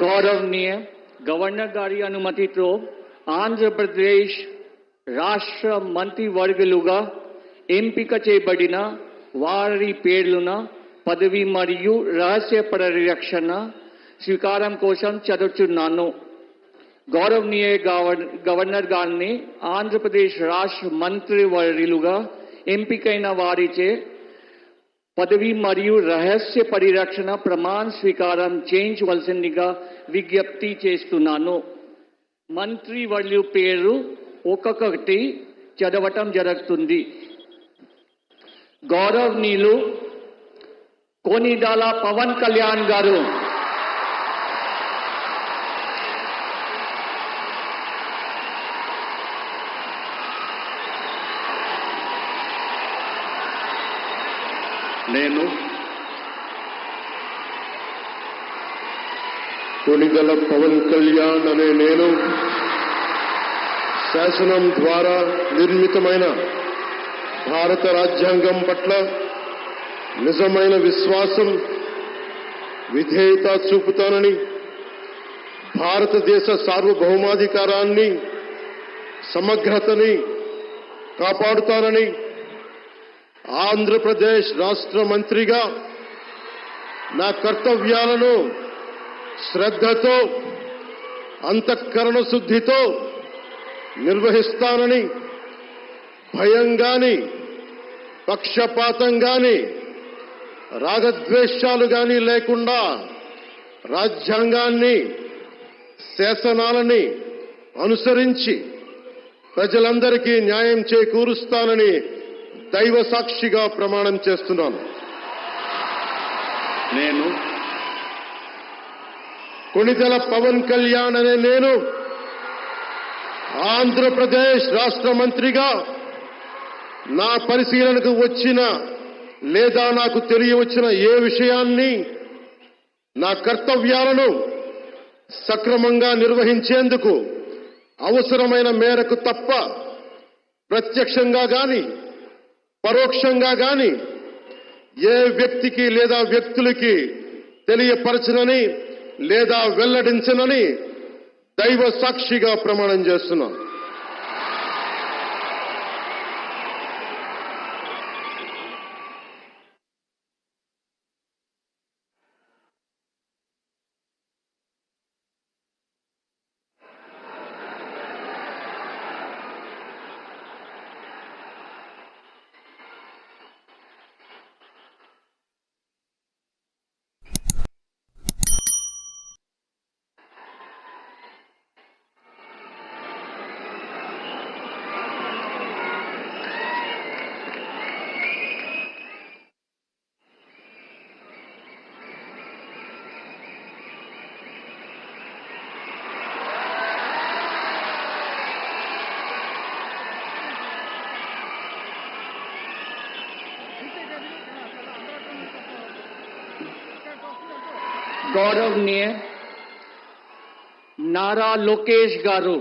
గౌరవనీయ గవర్నర్ గారి అనుమతితో ఆంధ్రప్రదేశ్ రాష్ట్ర మంత్రివర్గులుగా ఎంపిక చేయబడిన వారి పేర్లున పదవి మరియు రహస్య పరిరక్షణ స్వీకారం కోసం చదువుతున్నాను. గౌరవనీయ గవర్నర్ గారిని ఆంధ్రప్రదేశ్ రాష్ట్ర మంత్రివర్యులుగా ఎంపికైన వారిచే పదవి మరియు రహస్య పరిరక్షణ ప్రమాణ స్వీకారం చేయించవలసిందిగా విజ్ఞప్తి చేస్తున్నాను. మంత్రివర్యుల పేరు ఒక్కొక్కటి చదవటం జరుగుతుంది. గౌరవనీయులు కొనిదాల పవన్ కళ్యాణ్ గారు, నేను కొనిదల పవన్ కళ్యాణ్ అనే నేను శాసనం ద్వారా నిర్మితమైన భారత రాజ్యాంగం పట్ల నిజమైన విశ్వాసం, విధేయత చూపుతానని, భారతదేశ సార్వభౌమాధికారాన్ని, సమగ్రతని కాపాడుతానని, ఆంధ్రప్రదేశ్ రాష్ట్ర మంత్రిగా నా కర్తవ్యాలను శ్రద్ధతో, అంతఃకరణ శుద్ధితో నిర్వహిస్తానని, భయం గాని, పక్షపాతం గాని, రాగద్వేషాలు గాని లేకుండా రాజ్యాంగాన్ని, శాసనాలని అనుసరించి ప్రజలందరికీ న్యాయం చేకూరుస్తానని దైవ సాక్షిగా ప్రమాణం చేస్తున్నాను. నేను కొనిదెల పవన్ కళ్యాణ్ అనే నేను ఆంధ్రప్రదేశ్ రాష్ట్ర మంత్రిగా నా పరిశీలనకు వచ్చిన లేదా నాకు తెలియవచ్చిన ఏ విషయాన్ని, నా కర్తవ్యాలను సక్రమంగా నిర్వహించేందుకు అవసరమైన మేరకు తప్ప ప్రత్యక్షంగా గాని పరోక్షంగా గాని ఏ వ్యక్తికి లేదా వ్యక్తులకి తెలియపరచనని లేదా వెల్లడించనని దైవ సాక్షిగా ప్రమాణం చేస్తున్నాను. గౌరవనీయ నారా లోకేష్ గారు,